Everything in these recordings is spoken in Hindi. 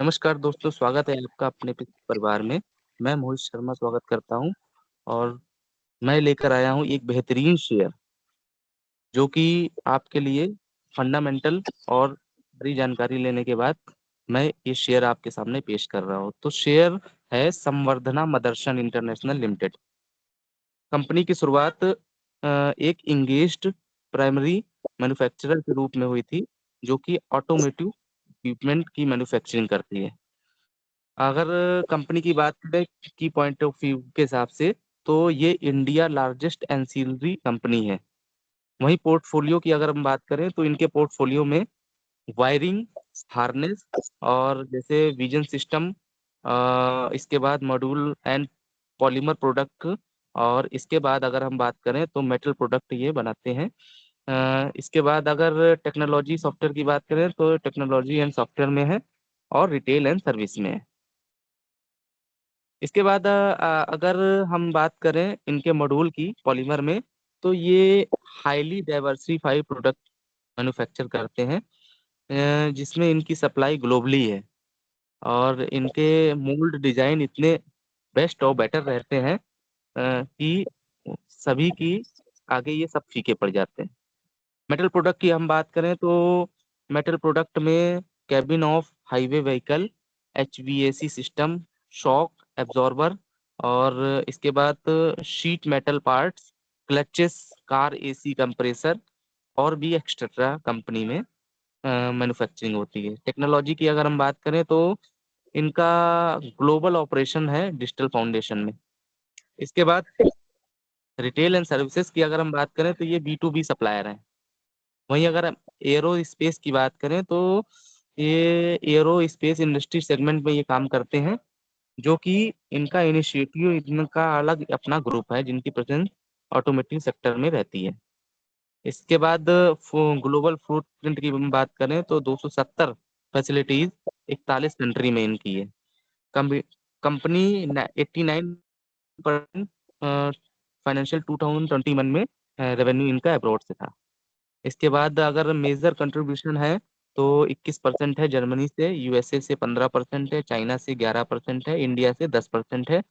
नमस्कार दोस्तों, स्वागत है आपका अपने परिवार में। मैं मोहित शर्मा स्वागत करता हूँ और मैं लेकर आया हूँ एक बेहतरीन शेयर जो कि आपके लिए फंडामेंटल और बड़ी जानकारी लेने के बाद मैं ये शेयर आपके सामने पेश कर रहा हूँ। तो शेयर है संवर्धना मदरसन इंटरनेशनल लिमिटेड। कंपनी की शुरुआत एक इंगेज्ड प्राइमरी मैन्युफैक्चरर के रूप में हुई थी, जो कि ऑटोमोटिव इक्विपमेंट की मैन्युफैक्चरिंग करती है। अगर कंपनी की बात करें की पॉइंट ऑफ व्यू के हिसाब से, तो ये इंडिया लार्जेस्ट एंसिलरी कंपनी है। वहीं पोर्टफोलियो की अगर हम बात करें तो इनके पोर्टफोलियो में वायरिंग, हार्नेस और जैसे विजन सिस्टम, इसके बाद मॉड्यूल एंड पॉलीमर प्रोडक्ट, और इसके बाद अगर हम बात करें तो मेटल प्रोडक्ट ये बनाते हैं। इसके बाद अगर टेक्नोलॉजी सॉफ्टवेयर की बात करें तो टेक्नोलॉजी एंड सॉफ्टवेयर में है और रिटेल एंड सर्विस में है। इसके बाद अगर हम बात करें इनके मॉड्यूल की पॉलीमर में, तो ये हाईली डाइवर्सिफाइड प्रोडक्ट मैन्युफैक्चर करते हैं, जिसमें इनकी सप्लाई ग्लोबली है और इनके मोल्ड डिजाइन इतने बेस्ट और बेटर रहते हैं कि सभी की आगे ये सब फीके पड़ जाते हैं। मेटल प्रोडक्ट की हम बात करें तो मेटल प्रोडक्ट में cabin of highway vehicle, HVAC system, shock absorber, और इसके बाद sheet metal parts, clutches, car AC compressor और भी एक्स्ट्रा कंपनी में मैन्युफैक्चरिंग होती है। टेक्नोलॉजी की अगर हम बात करें तो इनका ग्लोबल ऑपरेशन है डिजिटल फाउंडेशन में। इसके बाद रिटेल एंड सर्विसेज की अगर हम बात करें तो ये बी टू बी सप्लायर हैं। वहीं अगर हम एरो स्पेस की बात करें तो ये एरो स्पेस इंडस्ट्री सेगमेंट में ये काम करते हैं, जो कि इनका इनिशिएटिव, इनका अलग अपना ग्रुप है जिनकी प्रेजेंस ऑटोमेटिक सेक्टर में रहती है। इसके बाद ग्लोबल फुटप्रिंट की हम बात करें तो 270 फैसिलिटीज 41 कंट्री में इनकी है। कंपनी 89% फाइनेंशियल 2021 में रेवेन्यू इनका अब्रॉड से था। इसके बाद अगर मेजर कंट्रीब्यूशन है तो 21% है जर्मनी से, यूएसए से 15% है, चाइना से 11% है, इंडिया से 10% है,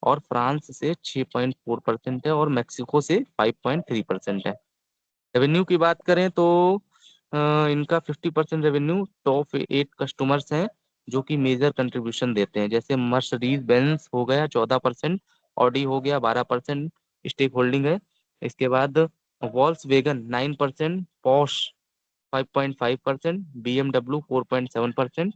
और फ्रांस से 6.4% है, और मेक्सिको से 5.3% है। रेवेन्यू की बात करें तो अ, इनका 50% रेवेन्यू टॉप 8 कस्टमर्स हैं जो कि मेजर कंट्रीब्यूशन देते हैं, जैसे मर्सिडीज बेंज हो गया 14%, ऑडी हो गया 12% स्टेक होल्डिंग है। इसके बाद Volkswagen 9%, Porsche 5.5%, BMW 4.7%,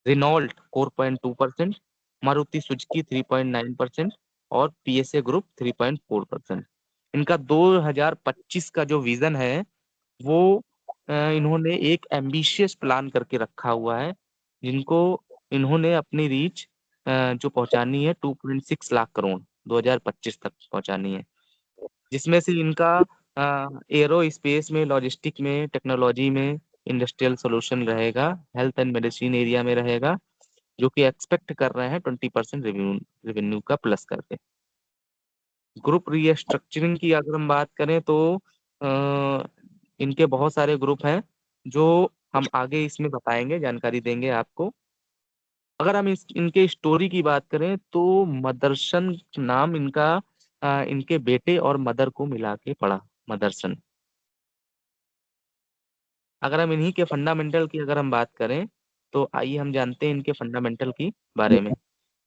Renault 4.2%, Maruti Suzuki 3.9% और पीएसए ग्रुप 3.4%। इनका 2025 का जो विजन है वो इन्होंने एक एम्बिशियस प्लान करके रखा हुआ है, जिनको इन्होंने अपनी रीच जो पहुंचानी है 2.6 लाख करोड़ 2025 तक पहुंचानी है, जिसमें से इनका एरो स्पेस में, लॉजिस्टिक में, टेक्नोलॉजी में, इंडस्ट्रियल सोल्यूशन रहेगा, हेल्थ एंड मेडिसिन एरिया में रहेगा, जो कि एक्सपेक्ट कर रहे हैं 20% रेवेन्यू का प्लस करके। ग्रुप रीस्ट्रक्चरिंग की अगर हम बात करें तो अ, इनके बहुत सारे ग्रुप हैं जो हम आगे इसमें बताएंगे, जानकारी देंगे आपको। अगर हम इनके स्टोरी की बात करें तो मदरसन नाम इनका इनके बेटे और मदर को मिला के पड़ा, मदरसन। अगर हम इन्हीं के फंडामेंटल की अगर हम बात करें तो आइए हम जानते हैं इनके फंडामेंटल की बारे में।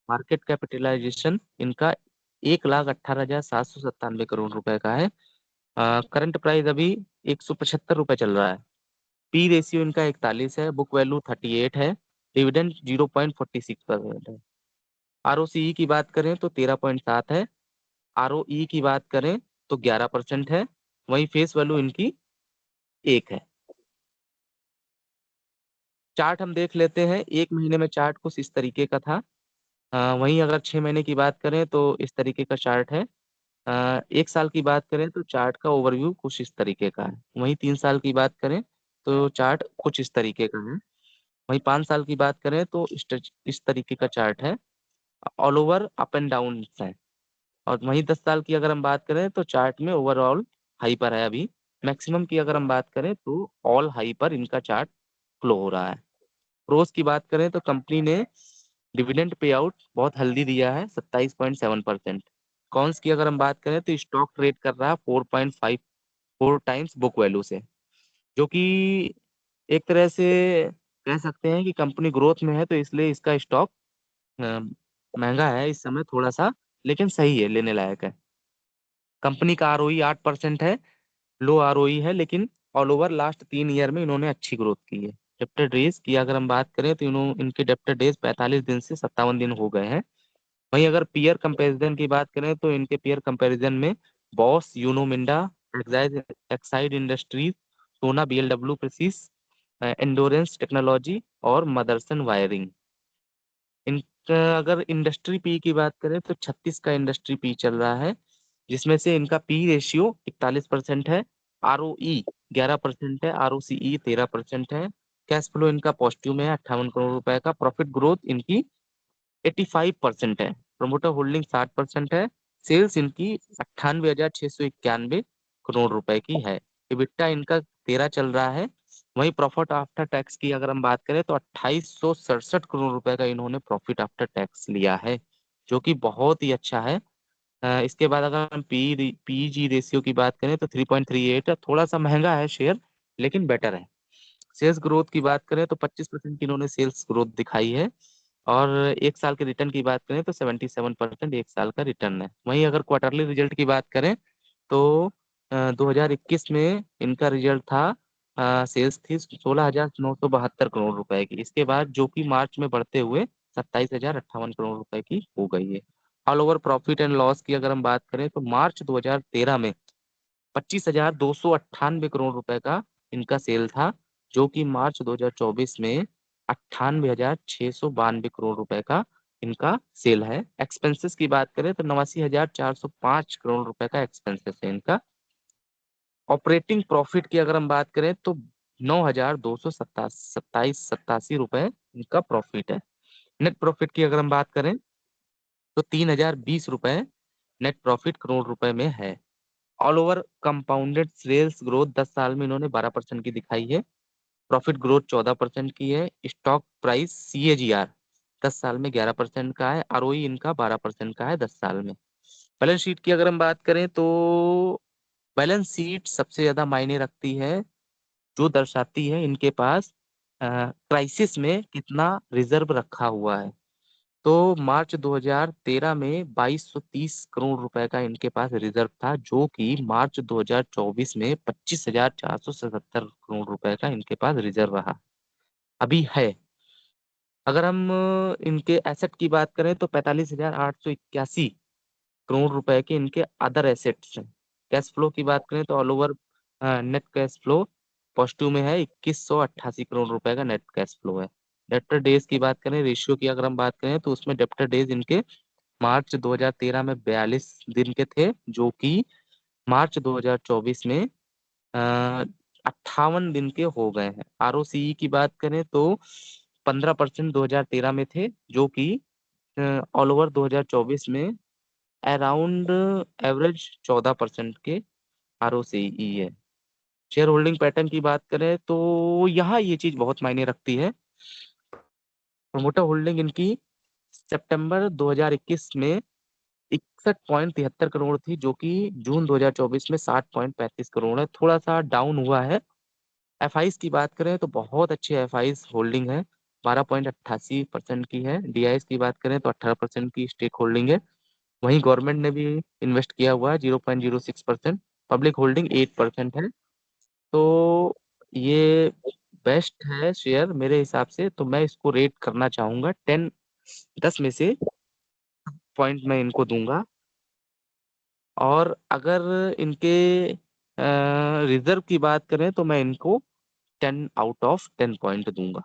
मार्केट कैपिटलाइजेशन इनका 1,18,797 करोड़ रुपए का है। करंट प्राइस अभी 175 रुपए चल रहा है। पी रेशियो इनका 41 है, बुक वैल्यू 38 है, डिविडेंड 0.46% है। आरओसीई की बात करें तो 13.7 है, आरओई की बात करें तो 11% है। वहीं फेस वैल्यू इनकी 1 है। चार्ट हम देख लेते हैं। एक महीने में चार्ट कुछ इस तरीके का था। वहीं अगर 6 महीने की बात करें तो इस तरीके का चार्ट है। एक साल की बात करें तो चार्ट का ओवरव्यू कुछ इस तरीके का है। वहीं 3 साल की बात करें तो चार्ट कुछ इस तरीके का है। वहीं 5 साल की बात करें तो इस तरीके का चार्ट है। All over up and down है। और वहीं 10 साल की अगर हम बात करें तो चार्ट में ओवरऑल हाई पर है अभी। मैक्सिमम की अगर हम बात करें तो ऑल हाई पर इनका चार्ट फ्लो हो रहा है। प्रोस की बात करें तो कंपनी ने डिविडेंड पे आउट बहुत हेल्दी दिया है, 27.7%। कॉन्स की अगर हम बात करें तो स्टॉक ट्रेड कर रहा है 4.54 टाइम्स बुक वैल्यू से, जो कि एक तरह से कह सकते हैं कि कंपनी ग्रोथ में है, तो इसलिए इसका स्टॉक महंगा है इस समय थोड़ा सा, लेकिन सही है, लेने लायक है। कंपनी का आरओई 8% है, लो आरओई है, लेकिन ऑल ओवर लास्ट 3 ईयर में इन्होंने अच्छी ग्रोथ की है। डेप्टर डेज की अगर हम बात करें तो इनके डेप्टर डेज 45 दिन से 57 दिन हो गए हैं। वहीं अगर पीयर कंपैरिजन की बात करें तो इनके पीयर कंपैरिजन में Bosch, Uno Minda, Exide Exide Industries, Sona BLW प्रेसिस, एंडोरेंस टेक्नोलॉजी और मदरसन वायरिंग। इनका अगर इंडस्ट्री पी की बात करें तो 36 का इंडस्ट्री पी चल रहा है, जिसमें से इनका पी रेशियो 41% है, आरओई 11% है, आरओसीई 13% है। कैश फ्लो इनका पॉजिटिव में है 58 करोड़ रुपए का। प्रॉफिट ग्रोथ इनकी 85% है। प्रोमोटर होल्डिंग 60% है। सेल्स इनकी 98,691 करोड़ रुपए की है। इबिट्टा इनका 13 चल रहा है। वहीं प्रॉफिट आफ्टर टैक्स की अगर हम बात करें तो 2867 करोड़ रुपए का इन्होंने प्रॉफिट आफ्टर टैक्स लिया है, जो कि बहुत ही अच्छा है। इसके बाद अगर हम पीजी रेशियो की बात करें तो 3.38 है, थोड़ा सा महंगा है शेयर, लेकिन बेटर है। सेल्स ग्रोथ की बात करें तो 25% की इन्होंने सेल्स ग्रोथ दिखाई है, और 1 साल के रिटर्न की बात करें तो 77% 1 साल का रिटर्न है। वहीं अगर क्वार्टरली रिजल्ट की बात करें तो 2021 में इनका रिजल्ट था, सेल्स थी 16,972 करोड़ रुपए की। इसके बाद जो कि मार्च में बढ़ते हुए 27,058 करोड़ रुपए की हो गई है। All over profit and loss की अगर हम बात करें तो मार्च 2013 में 25,298 करोड़ रुपए का इनका सेल था, जो कि मार्च 2024 में 98,692 करोड़ रुपए का इनका सेल है। एक्सपेंसेस की बात करें तो 89,405 करोड़ रुपए का एक्सपेंसेस है इनका। ऑपरेटिंग प्रॉफिट की अगर हम बात करें तो 9,227 इनका प्रॉफिट है। नेट प्रॉफिट की अगर हम बात करें तो 3,020 रुपए नेट प्रॉफिट करोड़ रुपए में है। All over compounded sales growth 10 साल में इन्होंने 12% की दिखाई है। प्रॉफिट ग्रोथ 14% की है। स्टॉक प्राइस सीएजीआर 10 साल में 11% का है। आरओई इनका 12% का है 10 साल में। बैलेंस शीट की अगर हम बात करें तो बैलेंस शीट सबसे ज्यादा मायने रखती है, जो दर्शाती है इनके पास क्राइसिस में कितना रिजर्व रखा हुआ है। तो मार्च 2013 में 2230 करोड़ रुपए का इनके पास रिजर्व था, जो कि मार्च 2024 में 25,477 करोड़ रुपए का इनके पास रिजर्व रहा अभी है। अगर हम इनके एसेट की बात करें तो 45,881 करोड़ रुपए के इनके अदर एसेट्स हैं। कैश फ्लो की बात करें तो all over net cash flow positive में है, 2188 करोड़ रुपए का नेट कैश फ्लो है। डेप्टर डेज की बात करें, रेशियो की अगर हम बात करें तो उसमें डेप्टर डेज इनके मार्च 2013 में 42 दिन के थे, जो कि मार्च 2024 में 58 दिन के हो गए हैं। आरओसीई की बात करें तो 15% 2013 में थे, जो कि ऑल ओवर 2024 में अराउंड एवरेज 14% के आरओसीई है। शेयर होल्डिंग पैटर्न की बात करें तो यहाँ ये चीज बहुत मायने रखती है। प्रोमोटर होल्डिंग इनकी सितंबर 2021 में 61.73 करोड़ थी, जो कि जून 2024 में 60.35 करोड़ है, थोड़ा सा डाउन हुआ है। एफआईस की बात करें तो बहुत अच्छी एफआईस होल्डिंग है, 12.88% की है। डीआईएस की बात करें तो 18% की स्टेक होल्डिंग है। वहीं गवर्नमेंट ने भी इन्वेस्ट किया हुआ है 0.06%। पब्लिक होल्डिंग 8% है। तो ये बेस्ट है शेयर मेरे हिसाब से, तो मैं इसको रेट करना चाहूंगा 10 में से 10 पॉइंट मैं इनको दूंगा। और अगर इनके रिजर्व की बात करें तो मैं इनको 10 आउट ऑफ 10 पॉइंट दूंगा।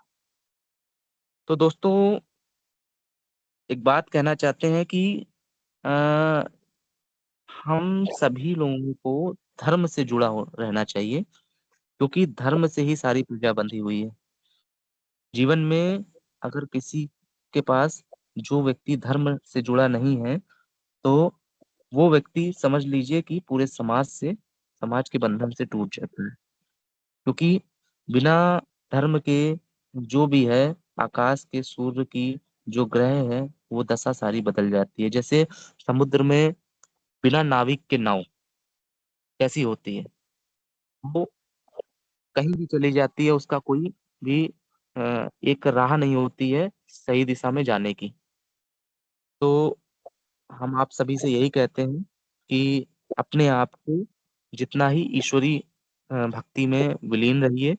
तो दोस्तों एक बात कहना चाहते हैं कि अ, हम सभी लोगों को धर्म से रहना चाहिए, क्योंकि धर्म से ही सारी पूजा बंधी हुई है। जीवन में अगर किसी के पास, जो व्यक्ति धर्म से जुड़ा नहीं है, तो वो व्यक्ति समझ लीजिए कि पूरे समाज के बंधन से टूट जाता है। क्योंकि बिना धर्म के जो भी है, आकाश के सूर्य की जो ग्रह है वो दशा सारी बदल जाती है। जैसे समुद्र में बिना नाविक के नाव कैसी होती है, वो कहीं भी चली जाती है, उसका कोई भी एक राह नहीं होती है सही दिशा में जाने की। तो हम आप सभी से यही कहते हैं कि अपने आप को जितना ही ईश्वरी भक्ति में विलीन रहिए,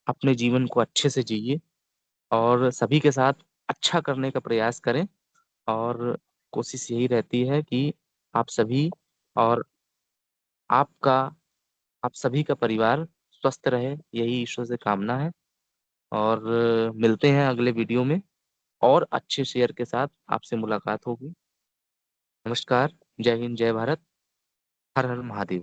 अपने जीवन को अच्छे से जिए और सभी के साथ अच्छा करने का प्रयास करें। और कोशिश यही रहती है कि आप सभी और आपका आप सभी का परिवार स्वस्थ रहे, यही ईश्वर से कामना है। और मिलते हैं अगले वीडियो में और अच्छे शेयर के साथ आपसे मुलाकात होगी। नमस्कार। जय हिंद, जय भारत। हर हर महादेव।